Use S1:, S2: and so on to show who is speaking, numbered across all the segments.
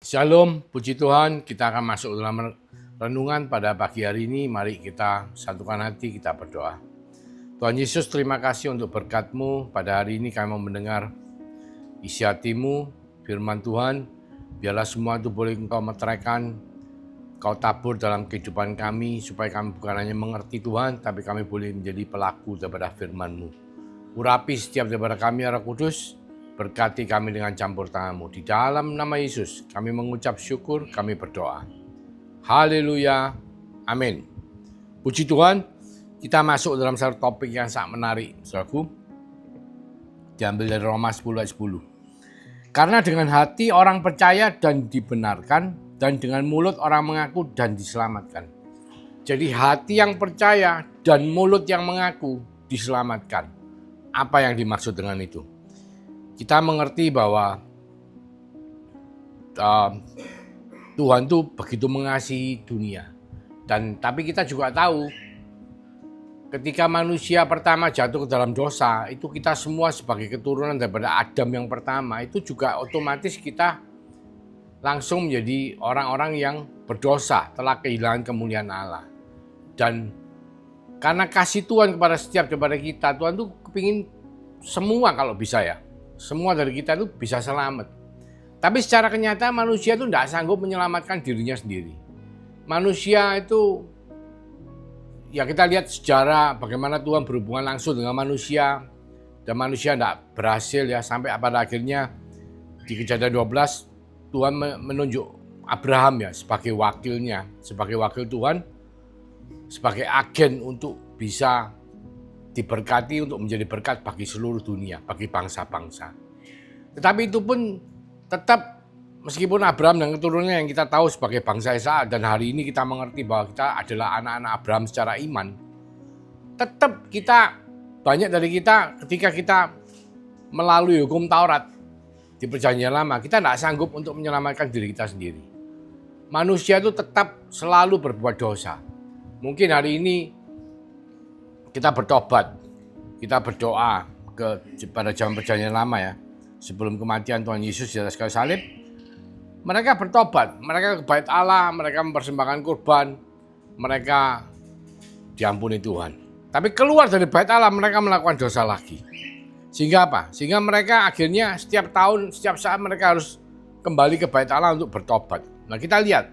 S1: Shalom, puji Tuhan, kita akan masuk dalam renungan pada pagi hari ini. Mari kita satukan hati, kita berdoa. Tuhan Yesus, terima kasih untuk berkat-Mu. Pada hari ini kami mau mendengar isi hati-Mu, firman Tuhan. Biarlah semua itu boleh Engkau meteraikan, Kau tabur dalam kehidupan kami, supaya kami bukan hanya mengerti Tuhan, tapi kami boleh menjadi pelaku daripada firman-Mu. Urapi setiap daripada kami, ya Roh Kudus. Berkati kami dengan campur tangan-Mu. Di dalam nama Yesus, kami mengucap syukur, kami berdoa. Haleluya. Amin. Puji Tuhan, kita masuk dalam satu topik yang sangat menarik, saudaraku. Diambil dari Roma 10 ayat 10. Karena dengan hati orang percaya dan dibenarkan, dan dengan mulut orang mengaku dan diselamatkan. Jadi hati yang percaya dan mulut yang mengaku diselamatkan. Apa yang dimaksud dengan itu? Kita mengerti bahwa Tuhan itu begitu mengasihi dunia. Tapi kita juga tahu ketika manusia pertama jatuh ke dalam dosa, itu kita semua sebagai keturunan daripada Adam yang pertama, itu juga otomatis kita langsung menjadi orang-orang yang berdosa, telah kehilangan kemuliaan Allah. Dan karena kasih Tuhan kepada setiap daripada kita, Tuhan tuh kepingin semua kalau bisa ya. Semua dari kita itu bisa selamat. Tapi secara kenyataan manusia itu tidak sanggup menyelamatkan dirinya sendiri. Manusia itu, ya kita lihat sejarah bagaimana Tuhan berhubungan langsung dengan manusia. Dan manusia tidak berhasil ya, sampai pada akhirnya di Kejadian 12, Tuhan menunjuk Abraham ya sebagai wakilnya, sebagai wakil Tuhan, sebagai agen untuk bisa diberkati untuk menjadi berkat bagi seluruh dunia, bagi bangsa-bangsa. Tetapi itu pun tetap, meskipun Abraham dan keturunannya yang kita tahu sebagai bangsa Ishak, dan hari ini kita mengerti bahwa kita adalah anak-anak Abraham secara iman, tetap kita, banyak dari kita ketika kita melalui hukum Taurat di Perjanjian Lama, kita tidak sanggup untuk menyelamatkan diri kita sendiri. Manusia itu tetap selalu berbuat dosa. Mungkin hari ini kita bertobat, kita berdoa pada zaman Perjanjian Lama ya, sebelum kematian Tuhan Yesus di atas kayu salib. Mereka bertobat, mereka ke bait Allah, mereka mempersembahkan kurban, mereka diampuni Tuhan. Tapi keluar dari bait Allah, mereka melakukan dosa lagi. Sehingga apa? Sehingga mereka akhirnya setiap tahun, setiap saat mereka harus kembali ke bait Allah untuk bertobat. Nah kita lihat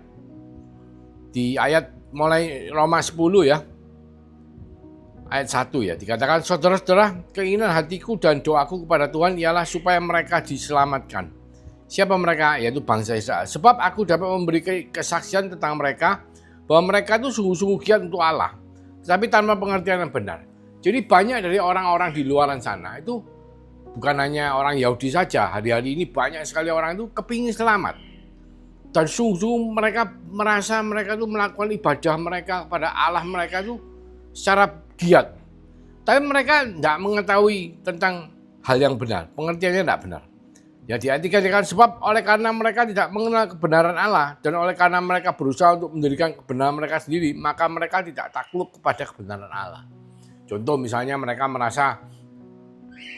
S1: di ayat mulai Roma 10 ya, ayat 1 ya, dikatakan, saudara-saudara, keinginan hatiku dan doaku kepada Tuhan ialah supaya mereka diselamatkan. Siapa mereka? Yaitu bangsa Israel. Sebab aku dapat memberi kesaksian tentang mereka, bahwa mereka itu sungguh-sungguh giat untuk Allah, tetapi tanpa pengertian yang benar. Jadi banyak dari orang-orang di luaran sana, itu bukan hanya orang Yahudi saja, hari-hari ini banyak sekali orang itu kepingin selamat. Dan sungguh-sungguh mereka merasa mereka itu melakukan ibadah mereka kepada Allah mereka itu secara giat. Tapi mereka tidak mengetahui tentang hal yang benar, pengertiannya tidak benar. Ya di ayat 3 dikatakan, sebab oleh karena mereka tidak mengenal kebenaran Allah, dan oleh karena mereka berusaha untuk mendirikan kebenaran mereka sendiri, maka mereka tidak takluk kepada kebenaran Allah. Contoh misalnya mereka merasa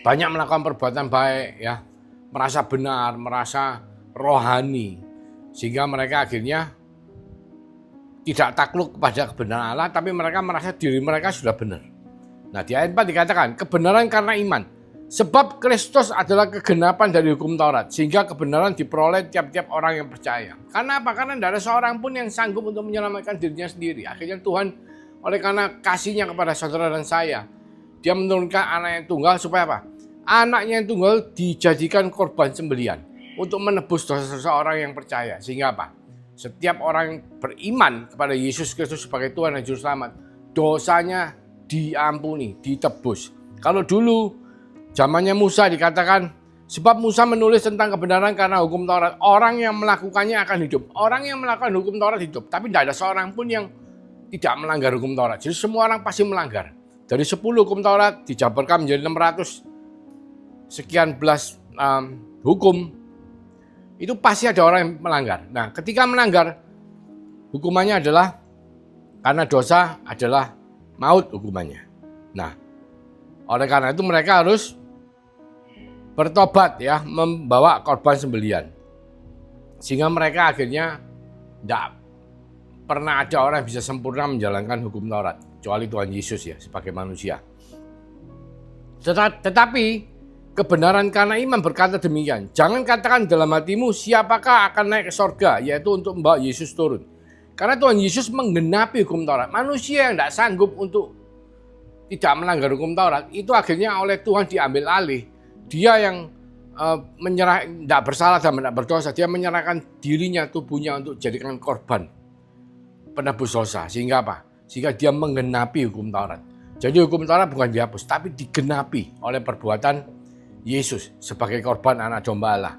S1: banyak melakukan perbuatan baik ya, merasa benar, merasa rohani, sehingga mereka akhirnya tidak takluk kepada kebenaran Allah, tapi mereka merasa diri mereka sudah benar. Nah di ayat 4 dikatakan, kebenaran karena iman. Sebab Kristus adalah kegenapan dari hukum Taurat, sehingga kebenaran diperoleh tiap-tiap orang yang percaya. Karena apa? Karena tidak ada seorang pun yang sanggup untuk menyelamatkan dirinya sendiri. Akhirnya Tuhan, oleh karena kasihnya kepada saudara dan saya, Dia menurunkan anak yang tunggal supaya apa? Anaknya yang tunggal dijadikan korban sembelian untuk menebus dosa-dosa orang yang percaya. Sehingga apa? Setiap orang yang beriman kepada Yesus Kristus sebagai Tuhan dan Juru Selamat, dosanya diampuni, ditebus. Kalau dulu zamannya Musa dikatakan, sebab Musa menulis tentang kebenaran karena hukum Taurat, orang yang melakukannya akan hidup. Orang yang melakukan hukum Taurat hidup, tapi tidak ada seorang pun yang tidak melanggar hukum Taurat. Jadi semua orang pasti melanggar. Dari 10 hukum Taurat dijabarkan menjadi 600 sekian belas hukum, itu pasti ada orang yang melanggar. Nah, ketika melanggar, hukumannya adalah, karena dosa adalah maut hukumannya. Nah, oleh karena itu mereka harus bertobat ya, membawa korban sembelian. Sehingga mereka akhirnya tidak pernah ada orang yang bisa sempurna menjalankan hukum Taurat, kecuali Tuhan Yesus ya sebagai manusia. Tetapi kebenaran karena iman berkata demikian. Jangan katakan dalam hatimu siapakah akan naik ke sorga, yaitu untuk membawa Yesus turun. Karena Tuhan Yesus menggenapi hukum Taurat. Manusia yang tidak sanggup untuk tidak melanggar hukum Taurat, itu akhirnya oleh Tuhan diambil alih. Dia yang menyerah, tidak bersalah dan tidak berdosa. Dia menyerahkan dirinya, tubuhnya untuk jadikan korban penebus dosa. Sehingga apa? Sehingga dia menggenapi hukum Taurat. Jadi hukum Taurat bukan dihapus, tapi digenapi oleh perbuatan Yesus sebagai korban anak domba Allah.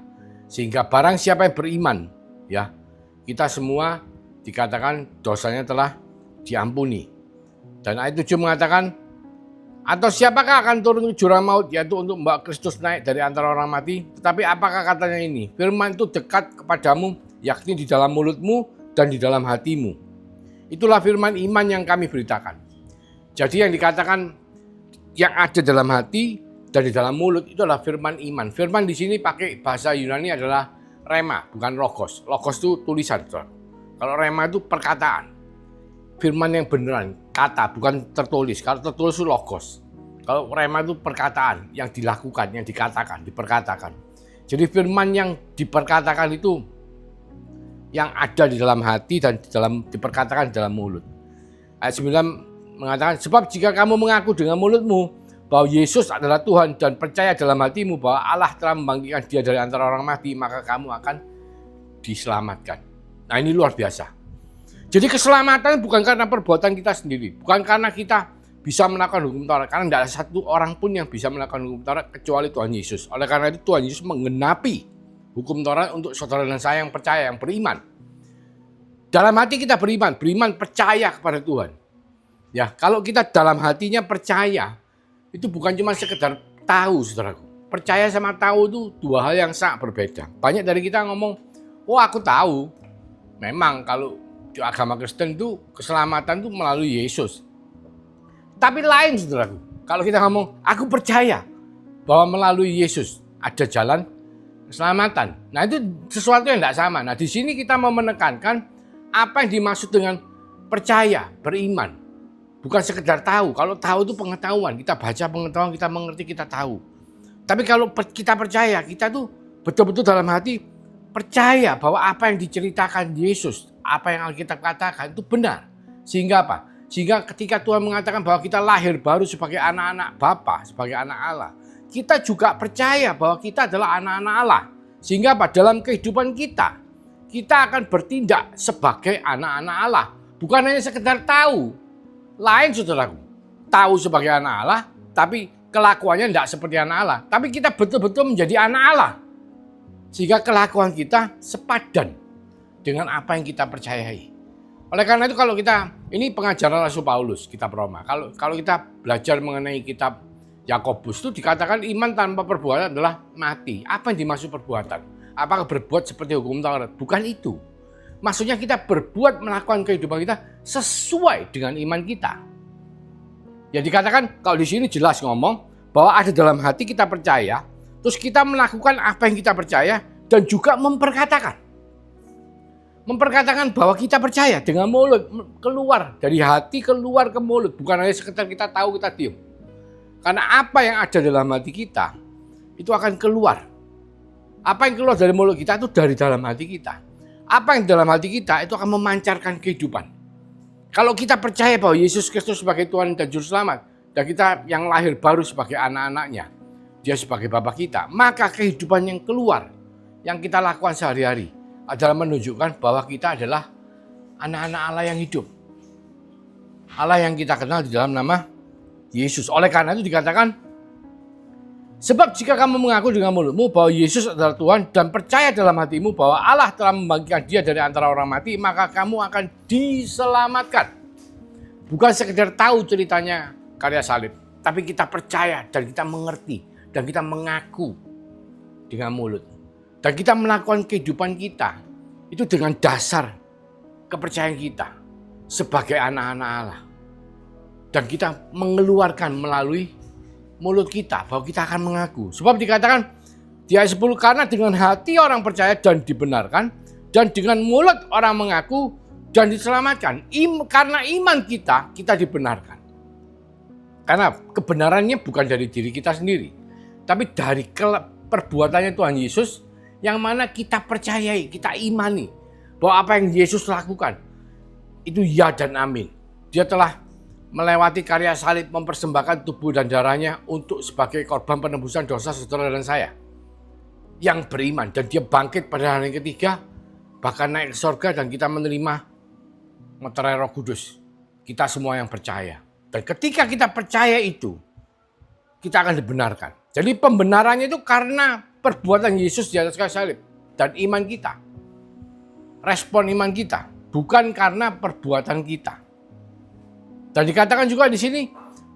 S1: Sehingga barang siapa yang beriman, ya, kita semua dikatakan dosanya telah diampuni. Dan ayat 7 mengatakan, atau siapakah akan turun ke jurang maut, yaitu untuk membawa Kristus naik dari antara orang mati. Tetapi apakah katanya ini? Firman itu dekat kepadamu, yakni di dalam mulutmu dan di dalam hatimu. Itulah firman iman yang kami beritakan. Jadi yang dikatakan yang ada dalam hati dan di dalam mulut itu adalah firman iman. Firman di sini pakai bahasa Yunani adalah rema, bukan logos. Logos itu tulisan. Kalau rema itu perkataan. Firman yang beneran, kata, bukan tertulis. Kalau tertulis itu logos. Kalau rema itu perkataan yang dilakukan, yang dikatakan, diperkatakan. Jadi firman yang diperkatakan itu yang ada di dalam hati dan diperkatakan di dalam mulut. Ayat 9 mengatakan, sebab jika kamu mengaku dengan mulutmu bahwa Yesus adalah Tuhan dan percaya dalam hatimu bahwa Allah telah membangkitkan dia dari antara orang mati, maka kamu akan diselamatkan. Nah, ini luar biasa. Jadi keselamatan bukan karena perbuatan kita sendiri, bukan karena kita bisa melakukan hukum Taurat, karena tidak ada satu orang pun yang bisa melakukan hukum Taurat kecuali Tuhan Yesus. Oleh karena itu Tuhan Yesus menggenapi hukum Taurat untuk saudara dan saya yang percaya, yang beriman. Dalam hati kita beriman percaya kepada Tuhan. Ya, kalau kita dalam hatinya percaya, itu bukan cuma sekedar tahu, saudaraku. Percaya sama tahu itu dua hal yang sangat berbeda. Banyak dari kita ngomong, oh aku tahu. Memang kalau di agama Kristen itu keselamatan itu melalui Yesus. Tapi lain, saudaraku. Kalau kita ngomong, aku percaya bahwa melalui Yesus ada jalan keselamatan. Nah, itu sesuatu yang tidak sama. Nah, di sini kita mau menekankan apa yang dimaksud dengan percaya, beriman. Bukan sekedar tahu. Kalau tahu itu pengetahuan. Kita baca pengetahuan, kita mengerti, kita tahu. Tapi kalau kita percaya, kita tuh betul-betul dalam hati percaya bahwa apa yang diceritakan Yesus, apa yang Alkitab katakan itu benar. Sehingga apa? Sehingga ketika Tuhan mengatakan bahwa kita lahir baru sebagai anak-anak Bapa, sebagai anak Allah, kita juga percaya bahwa kita adalah anak-anak Allah. Sehingga apa? Dalam kehidupan kita akan bertindak sebagai anak-anak Allah. Bukan hanya sekedar tahu. Lain, saudaraku. Tahu sebagai anak Allah, tapi kelakuannya tidak seperti anak Allah. Tapi kita betul-betul menjadi anak Allah. Sehingga kelakuan kita sepadan dengan apa yang kita percayai. Oleh karena itu kalau kita, ini pengajaran Rasul Paulus, kitab Roma. Kalau kita belajar mengenai kitab Yakobus itu dikatakan iman tanpa perbuatan adalah mati. Apa yang dimaksud perbuatan? Apakah berbuat seperti hukum Taurat? Bukan itu. Maksudnya kita berbuat melakukan kehidupan kita sesuai dengan iman kita. Ya dikatakan kalau di sini jelas ngomong bahwa ada dalam hati kita percaya, terus kita melakukan apa yang kita percaya dan juga memperkatakan. Memperkatakan bahwa kita percaya dengan mulut, keluar dari hati, keluar ke mulut. Bukan hanya sekedar kita tahu, kita diam. Karena apa yang ada dalam hati kita, itu akan keluar. Apa yang keluar dari mulut kita itu dari dalam hati kita. Apa yang dalam hati kita itu akan memancarkan kehidupan. Kalau kita percaya bahwa Yesus Kristus sebagai Tuhan dan Juru Selamat, dan kita yang lahir baru sebagai anak-anaknya, dia sebagai Bapa kita, maka kehidupan yang keluar, yang kita lakukan sehari-hari, adalah menunjukkan bahwa kita adalah anak-anak Allah yang hidup. Allah yang kita kenal di dalam nama Yesus. Oleh karena itu dikatakan, sebab jika kamu mengaku dengan mulutmu bahwa Yesus adalah Tuhan dan percaya dalam hatimu bahwa Allah telah membangkitkan dia dari antara orang mati, maka kamu akan diselamatkan. Bukan sekedar tahu ceritanya karya salib, tapi kita percaya dan kita mengerti dan kita mengaku dengan mulut. Dan kita melakukan kehidupan kita itu dengan dasar kepercayaan kita sebagai anak-anak Allah. Dan kita mengeluarkan melalui mulut kita bahwa kita akan mengaku. Sebab dikatakan di ayat 10, karena dengan hati orang percaya dan dibenarkan, dan dengan mulut orang mengaku dan diselamatkan. Karena iman kita dibenarkan. Karena kebenarannya bukan dari diri kita sendiri, tapi dari perbuatannya Tuhan Yesus yang mana kita percayai, kita imani bahwa apa yang Yesus lakukan itu ya dan amin. Dia telah melewati karya salib, mempersembahkan tubuh dan darahnya untuk sebagai korban penebusan dosa saudara dan saya yang beriman, dan dia bangkit pada hari ketiga, bahkan naik ke surga, dan kita menerima meterai Roh Kudus. Kita semua yang percaya. Dan ketika kita percaya itu, kita akan dibenarkan. Jadi pembenarannya itu karena perbuatan Yesus di atas kayu salib dan iman kita. Respon iman kita, bukan karena perbuatan kita. Dan dikatakan juga di sini,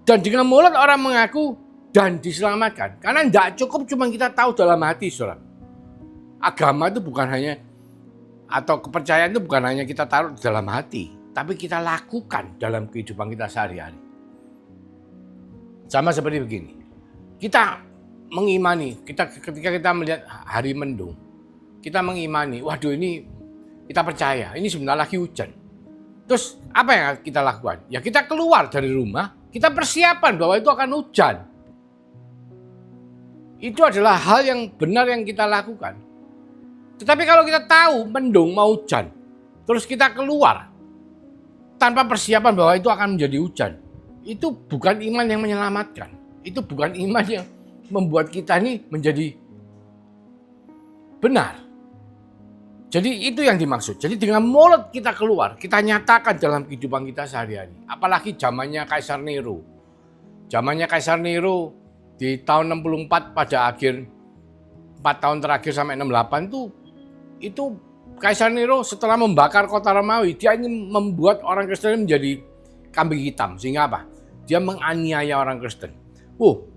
S1: dan dengan mulut orang mengaku dan diselamatkan. Karena tidak cukup cuma kita tahu dalam hati, saudara. Agama itu bukan hanya, atau kepercayaan itu bukan hanya kita taruh di dalam hati, tapi kita lakukan dalam kehidupan kita sehari-hari. Sama seperti begini, kita mengimani, ketika kita melihat hari mendung, kita mengimani, waduh ini kita percaya, ini sebentar lagi hujan. Terus apa yang kita lakukan? Ya kita keluar dari rumah, kita persiapan bahwa itu akan hujan. Itu adalah hal yang benar yang kita lakukan. Tetapi kalau kita tahu mendung mau hujan, terus kita keluar tanpa persiapan bahwa itu akan menjadi hujan, itu bukan iman yang menyelamatkan. Itu bukan iman yang membuat kita ini menjadi benar. Jadi itu yang dimaksud. Jadi dengan mulut kita keluar, kita nyatakan dalam kehidupan kita sehari-hari. Apalagi zamannya Kaisar Nero. Zamannya Kaisar Nero di tahun 64 pada akhir 4 tahun terakhir sampai 68 itu Kaisar Nero setelah membakar kota Romawi, dia ingin membuat orang Kristen menjadi kambing hitam. Sehingga apa? Dia menganiaya orang Kristen.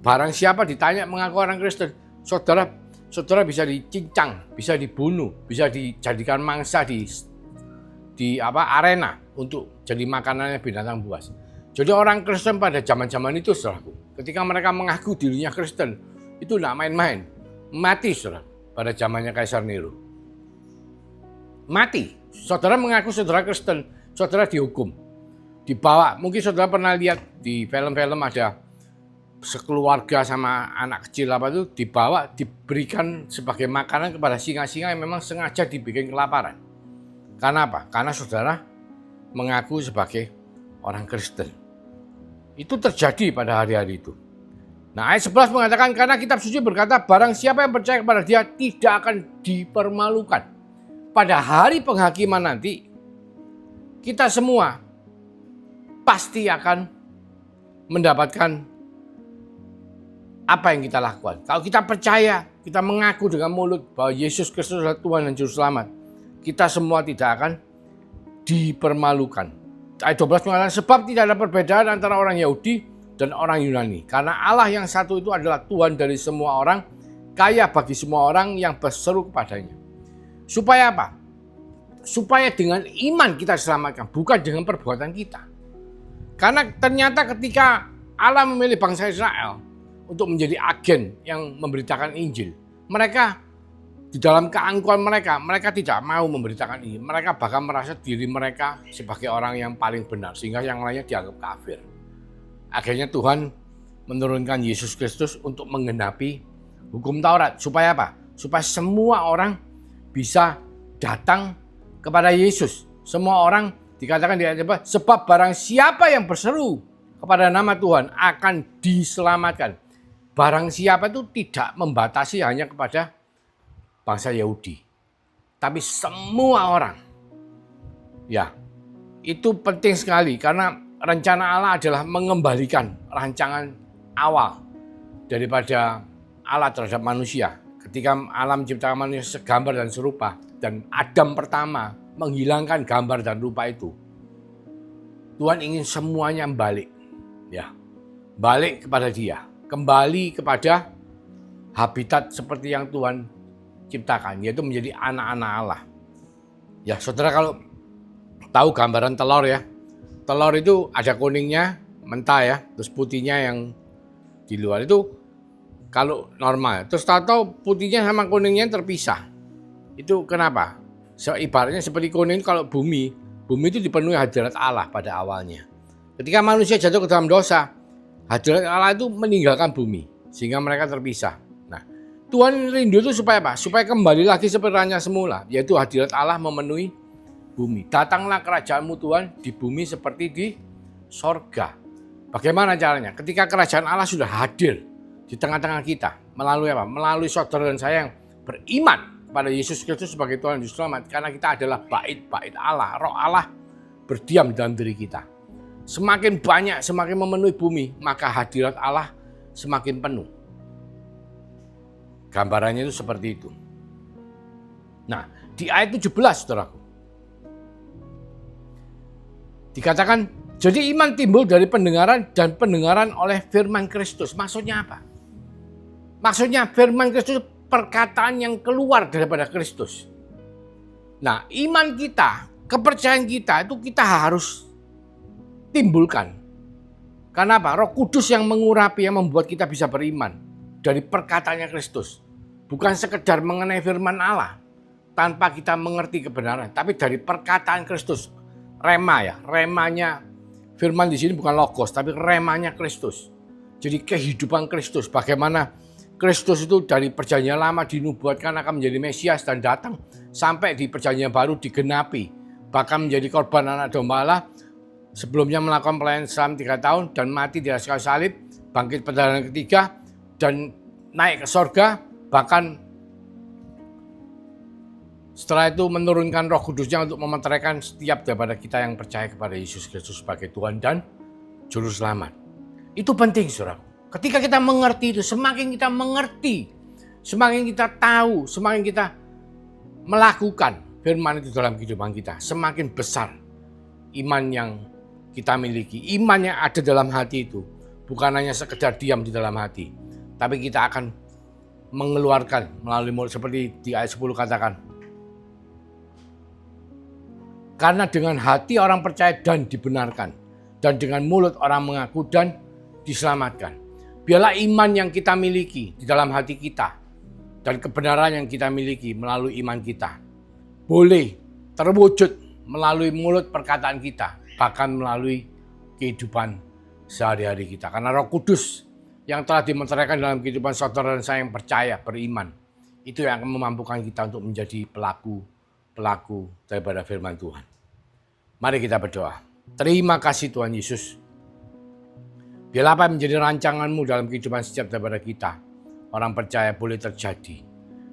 S1: Barang siapa ditanya mengaku orang Kristen, saudara bisa dicincang, bisa dibunuh, bisa dijadikan mangsa di arena untuk jadi makanannya binatang buas. Jadi orang Kristen pada zaman-zaman itu, saudaraku, ketika mereka mengaku dirinya Kristen, itu tidak main-main. Mati, saudara, pada zamannya Kaisar Nero. Mati. Saudara mengaku saudara Kristen, saudara dihukum. Dibawa, mungkin saudara pernah lihat di film-film ada sekeluarga sama anak kecil dibawa, diberikan sebagai makanan kepada singa-singa yang memang sengaja dibikin kelaparan. Karena apa? Karena saudara mengaku sebagai orang Kristen. Itu terjadi pada hari-hari itu. Nah, ayat 11 mengatakan, karena kitab suci berkata, barang siapa yang percaya kepada dia tidak akan dipermalukan. Pada hari penghakiman nanti, kita semua pasti akan mendapatkan apa yang kita lakukan. Kalau kita percaya, kita mengaku dengan mulut bahwa Yesus Kristus adalah Tuhan dan Juru Selamat, kita semua tidak akan dipermalukan. Ayat 12 mengatakan, sebab tidak ada perbedaan antara orang Yahudi dan orang Yunani. Karena Allah yang satu itu adalah Tuhan dari semua orang, kaya bagi semua orang yang berseru kepadanya. Supaya apa? Supaya dengan iman kita diselamatkan, bukan dengan perbuatan kita. Karena ternyata ketika Allah memilih bangsa Israel untuk menjadi agen yang memberitakan Injil, mereka di dalam keangkuhan mereka tidak mau memberitakan Injil. Mereka bahkan merasa diri mereka sebagai orang yang paling benar, sehingga yang lainnya dianggap kafir. Akhirnya Tuhan menurunkan Yesus Kristus untuk menggenapi hukum Taurat. Supaya apa? Supaya semua orang bisa datang kepada Yesus. Semua orang dikatakan di ayat 4, sebab barang siapa yang berseru kepada nama Tuhan akan diselamatkan. Barang siapa itu tidak membatasi hanya kepada bangsa Yahudi, tapi semua orang. Ya, itu penting sekali karena rencana Allah adalah mengembalikan rancangan awal daripada Allah terhadap manusia. Ketika Allah menciptakan manusia segambar dan serupa, dan Adam pertama menghilangkan gambar dan rupa itu, Tuhan ingin semuanya balik, ya, balik kepada Dia, kembali kepada habitat seperti yang Tuhan ciptakan, yaitu menjadi anak-anak Allah. Ya, saudara kalau tahu gambaran telur ya, telur itu ada kuningnya mentah ya, terus putihnya yang di luar itu kalau normal, terus tahu putihnya sama kuningnya terpisah. Itu kenapa? Ibaratnya seperti kuning kalau bumi itu dipenuhi hadirat Allah pada awalnya. Ketika manusia jatuh ke dalam dosa, hadirat Allah itu meninggalkan bumi sehingga mereka terpisah. Nah, Tuhan rindu itu supaya apa? Supaya kembali lagi seperti semula, yaitu hadirat Allah memenuhi bumi. Datanglah kerajaanmu Tuhan di bumi seperti di sorga. Bagaimana caranya? Ketika kerajaan Allah sudah hadir di tengah-tengah kita, melalui apa? Melalui saudara dan saya yang beriman pada Yesus Kristus sebagai Tuhan dan Juru Selamat. Karena kita adalah bait Allah, roh Allah berdiam dalam diri kita. Semakin banyak, semakin memenuhi bumi, maka hadirat Allah semakin penuh. Gambarannya itu seperti itu. Nah, di ayat 17, saudaraku, dikatakan, jadi iman timbul dari pendengaran dan pendengaran oleh firman Kristus. Maksudnya apa? Maksudnya firman Kristus perkataan yang keluar daripada Kristus. Nah, iman kita, kepercayaan kita itu kita harus timbulkan. Karena apa? Roh Kudus yang mengurapi, yang membuat kita bisa beriman dari perkataannya Kristus. Bukan sekedar mengenai firman Allah tanpa kita mengerti kebenaran, tapi dari perkataan Kristus. Rema ya, remanya firman di sini bukan logos, tapi remanya Kristus. Jadi kehidupan Kristus, bagaimana Kristus itu dari perjanjian lama dinubuatkan akan menjadi Mesias dan datang sampai di perjanjian baru digenapi. Bahkan menjadi korban anak domba Allah, sebelumnya melakukan pelayanan selama 3 tahun dan mati di atas kayu salib, bangkit pada hari ketiga dan naik ke sorga, bahkan setelah itu menurunkan Roh Kudusnya untuk memeteraikan setiap daripada kita yang percaya kepada Yesus Kristus sebagai Tuhan dan Juru Selamat. Itu penting, saudara. Ketika kita mengerti itu, semakin kita mengerti, semakin kita tahu, semakin kita melakukan firman itu dalam kehidupan kita, semakin besar iman yang kita miliki. Iman yang ada dalam hati itu bukan hanya sekedar diam di dalam hati, tapi kita akan mengeluarkan melalui mulut seperti di ayat 10 katakan. Karena dengan hati orang percaya dan dibenarkan, dan dengan mulut orang mengaku dan diselamatkan. Biarlah iman yang kita miliki di dalam hati kita dan kebenaran yang kita miliki melalui iman kita boleh terwujud melalui mulut perkataan kita, bahkan melalui kehidupan sehari-hari kita. Karena Roh Kudus yang telah dimeteraikan dalam kehidupan saudara dan saya yang percaya, beriman, itu yang akan memampukan kita untuk menjadi pelaku daripada firman Tuhan. Mari kita berdoa. Terima kasih Tuhan Yesus. Biarlah apa yang menjadi rancangan-Mu dalam kehidupan setiap daripada kita, orang percaya boleh terjadi.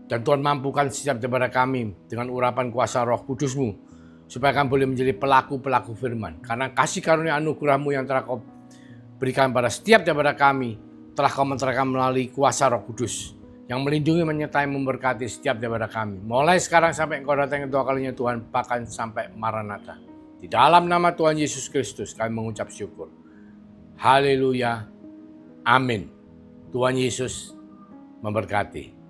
S1: Dan Tuhan mampukan setiap daripada kami dengan urapan kuasa Roh Kudus-Mu, supaya kami boleh menjadi pelaku-pelaku firman. Karena kasih karunia anugerah-Mu yang telah Kau berikan pada setiap daripada kami, telah Kau menyerahkan melalui kuasa Roh Kudus, yang melindungi, menyertai, memberkati setiap daripada kami. Mulai sekarang sampai Engkau datang kedua kalinya Tuhan, bahkan sampai Maranatha. Di dalam nama Tuhan Yesus Kristus kami mengucap syukur. Haleluya. Amin. Tuhan Yesus memberkati.